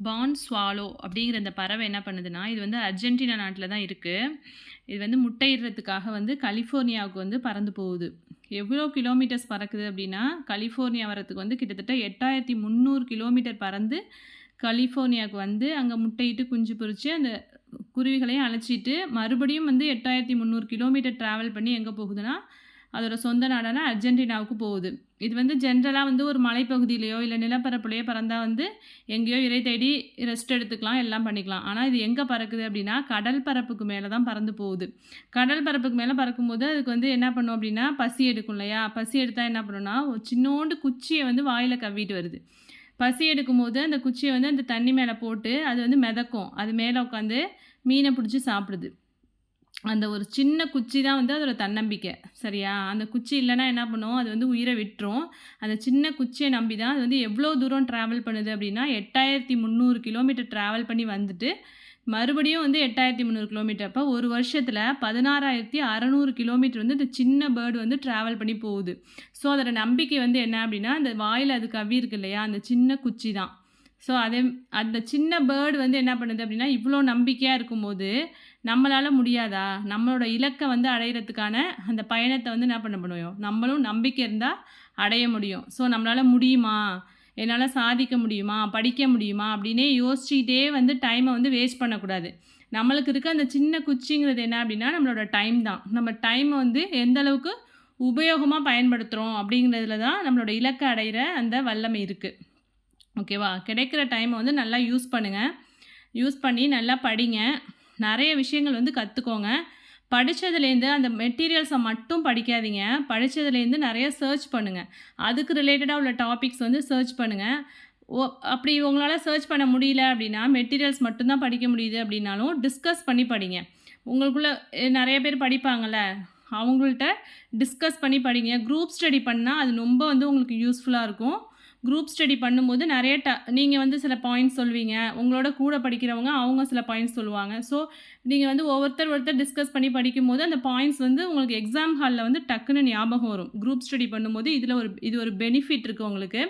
பான் swallow அப்படிங்கிற இந்த பறவை என்ன பண்ணுதுன்னா, இது வந்து அர்ஜென்டினா நாட்டில தான் இருக்குது. இது வந்து முட்டையிடுறதுக்காக வந்து கலிஃபோர்னியாவுக்கு வந்து பறந்து போகுது. எவ்வளோ கிலோமீட்டர்ஸ் பறக்குது அப்படின்னா, கலிஃபோர்னியா வரத்துக்கு வந்து கிட்டத்தட்ட 8300 கிலோமீட்டர் பறந்து கலிஃபோர்னியாவுக்கு வந்து அங்கே முட்டையிட்டு குஞ்சு பொரித்து அந்த குருவிகளையும் அழைச்சிட்டு மறுபடியும் வந்து 8300 கிலோமீட்டர் ட்ராவல் பண்ணி எங்கே போகுதுன்னா, அதோட சொந்த நாடான அர்ஜென்டினாவுக்கு போகுது. இது வந்து ஜென்ரலாக வந்து ஒரு மலைப்பகுதியிலையோ இல்லை நிலப்பரப்புலையோ பறந்தால் வந்து எங்கேயோ இறை தேடி ரெஸ்ட் எடுத்துக்கலாம், எல்லாம் பண்ணிக்கலாம். ஆனால் இது எங்கே பறக்குது அப்படின்னா, கடல் பரப்புக்கு மேலே தான் பறந்து போகுது. கடல் பரப்புக்கு மேலே பறக்கும்போது அதுக்கு வந்து என்ன பண்ணும் அப்படின்னா, பசி எடுக்கும் இல்லையா? பசி எடுத்தால் என்ன பண்ணுன்னா, ஒரு சின்னோண்டு குச்சியை வந்து வாயில் கவ்விட்டு வருது. பசி எடுக்கும்போது அந்த குச்சியை வந்து அந்த தண்ணி மேலே போட்டு அது வந்து மிதக்கும். அது மேலே உட்காந்து மீனை பிடிச்சி சாப்பிடுது. அந்த ஒரு சின்ன குச்சி தான் வந்து அதோட தன்னம்பிக்கை. சரியா? அந்த குச்சி இல்லைன்னா என்ன பண்ணும், அது வந்து உயிரை விட்டுரும். அந்த சின்ன குச்சியை நம்பி தான் அது வந்து எவ்வளோ தூரம் ட்ராவல் பண்ணுது அப்படின்னா, 8300 கிலோமீட்டர் ட்ராவல் பண்ணி வந்துட்டு மறுபடியும் வந்து 8300 கிலோமீட்டர். அப்போ ஒரு வருஷத்தில் 16600 கிலோமீட்டர் வந்து இந்த சின்ன பேர்டு வந்து ட்ராவல் பண்ணி போகுது. ஸோ அதோட நம்பிக்கை வந்து என்ன அப்படின்னா, அந்த வாயில் அது கவ்வி இருக்கு இல்லையா, அந்த சின்ன குச்சி தான். ஸோ அந்த சின்ன பேர்டு வந்து என்ன பண்ணுது அப்படின்னா, இவ்வளோ நம்பிக்கையாக இருக்கும்போது நம்மளால் முடியாதா? நம்மளோட இலக்கை வந்து அடையிறதுக்கான அந்த பயணத்தை வந்து என்ன பண்ண முடியும்? நம்மளும் நம்பிக்கை இருந்தால் அடைய முடியும். ஸோ நம்மளால் முடியுமா? என்னால் சாதிக்க முடியுமா? படிக்க முடியுமா? அப்படின்னே யோசிச்சுக்கிட்டே வந்து டைமை வந்து வேஸ்ட் பண்ணக்கூடாது. நம்மளுக்கு இருக்க அந்த சின்ன குச்சிங்கிறது என்ன அப்படின்னா, நம்மளோட டைம் தான். நம்ம டைமை வந்து எந்த அளவுக்கு உபயோகமாக பயன்படுத்துகிறோம் அப்படிங்கிறதுல தான் நம்மளோட இலக்கை அடைகிற அந்த வல்லமை இருக்குது. ஓகேவா? கிடைக்கிற டைமை வந்து நல்லா யூஸ் பண்ணுங்கள். யூஸ் பண்ணி நல்லா படிங்க. நிறைய விஷயங்கள் வந்து கற்றுக்கோங்க. படித்ததுலேருந்து அந்த மெட்டீரியல்ஸை மட்டும் படிக்காதீங்க. படித்ததுலேருந்து நிறைய சர்ச் பண்ணுங்கள். அதுக்கு ரிலேட்டடாக உள்ள டாபிக்ஸ் வந்து சர்ச் பண்ணுங்கள். அப்படி உங்களால் சர்ச் பண்ண முடியல அப்படின்னா, மெட்டீரியல்ஸ் மட்டும்தான் படிக்க முடியுது அப்படின்னாலும் டிஸ்கஸ் பண்ணி படிங்க. உங்களுக்குள்ளே நிறைய பேர் படிப்பாங்கள்ல, அவங்கள்ட்ட டிஸ்கஸ் பண்ணி படிங்க. குரூப் ஸ்டடி பண்ணால் அது ரொம்ப வந்து உங்களுக்கு யூஸ்ஃபுல்லாக இருக்கும். குரூப் ஸ்டடி பண்ணும்போது நிறைய நீங்கள் வந்து சில பாயிண்ட்ஸ் சொல்வீங்க, உங்களோட கூட படிக்கிறவங்க அவங்க சில பாயிண்ட்ஸ் சொல்லுவாங்க. ஸோ நீங்கள் வந்து ஒருத்தர் டிஸ்கஸ் பண்ணி படிக்கும்போது அந்த பாயிண்ட்ஸ் வந்து உங்களுக்கு எக்ஸாம் ஹாலில் வந்து டக்குன்னு ஞாபகம் வரும். குரூப் ஸ்டடி பண்ணும்போது இது ஒரு பெனிஃபிட் இருக்குது உங்களுக்கு.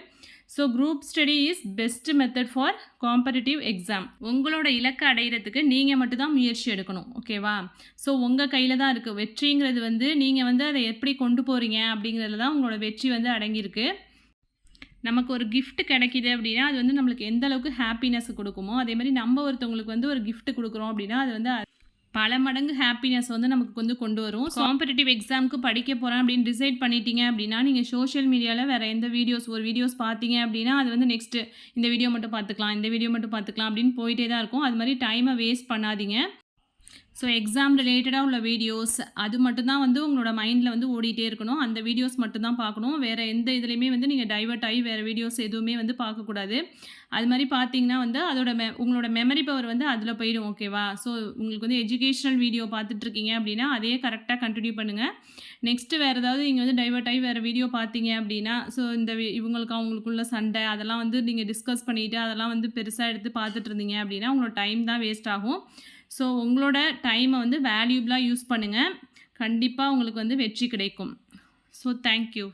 So group study is best method for competitive exam. உங்களோட இலக்கை அடைகிறதுக்கு நீங்கள் மட்டும்தான் முயற்சி எடுக்கணும். ஓகேவா? ஸோ உங்கள் கையில் தான் இருக்குது. வெற்றிங்கிறது வந்து நீங்கள் வந்து அதை எப்படி கொண்டு போகிறீங்க அப்படிங்கிறதுல தான் உங்களோட வெற்றி வந்து அடங்கியிருக்கு. நமக்கு ஒரு கிஃப்ட் கிடைக்கிது அப்படின்னா, அது வந்து நம்மளுக்கு எந்த அளவுக்கு ஹாப்பினஸ் கொடுக்குமோ, அதே மாதிரி நம்ம ஒருத்தவங்களுக்கு வந்து ஒரு கிஃப்ட் கொடுக்குறோம் அப்படின்னா, அது வந்து பல மடங்கு ஹாப்பினஸ் வந்து நமக்கு வந்து கொண்டு வரும். காம்படிட்டிவ் எக்ஸாமுக்கு படிக்க போகிறேன் அப்படின்னு டிசைட் பண்ணிட்டீங்க அப்படின்னா, நீங்கள் சோஷியல் மீடியாவில் வேறு எந்த வீடியோஸ் பார்த்தீங்க அப்படின்னா, அது வந்து நெக்ஸ்ட்டு இந்த வீடியோ மட்டும் பார்த்துக்கலாம், இந்த வீடியோ மட்டும் பார்த்துக்கலாம் அப்படின்னு போயிட்டே தான் இருக்கும். அது மாதிரி டைமை வேஸ்ட் பண்ணாதீங்க. ஸோ எக்ஸாம் ரிலேட்டடாக உள்ள வீடியோஸ் அது மட்டும்தான் வந்து உங்களோட மைண்டில் வந்து ஓடிட்டே இருக்கணும். அந்த வீடியோஸ் மட்டும்தான் பார்க்கணும். வேறு எந்த இதுலேயுமே வந்து நீங்கள் டைவர்ட் ஆகி வேறு வீடியோஸ் எதுவுமே வந்து பார்க்கக்கூடாது. அது மாதிரி பார்த்தீங்கன்னா வந்து உங்களோட மெமரி பவர் வந்து அதில் போயிடும். ஓகேவா? ஸோ உங்களுக்கு வந்து எஜுகேஷ்னல் வீடியோ பார்த்துட்ருக்கீங்க அப்படின்னா, அதே கரெக்டாக கண்டினியூ பண்ணுங்கள். நெக்ஸ்ட்டு வேறு ஏதாவது நீங்கள் வந்து டைவர்ட் ஆகி வேறு வீடியோ பார்த்தீங்க அப்படின்னா, ஸோ இந்த அவங்களுக்குள்ள சண்டை அதெல்லாம் வந்து நீங்கள் டிஸ்கஸ் பண்ணிவிட்டு அதெல்லாம் வந்து பெருசாக எடுத்து பார்த்துட்டு இருந்தீங்க அப்படின்னா, உங்களோட டைம் தான் வேஸ்ட் ஆகும். ஸோ உங்களோட டைமை வந்து வேல்யூபிளாக யூஸ் பண்ணுங்கள். கண்டிப்பாக உங்களுக்கு வந்து வெற்றி கிடைக்கும். So thank you.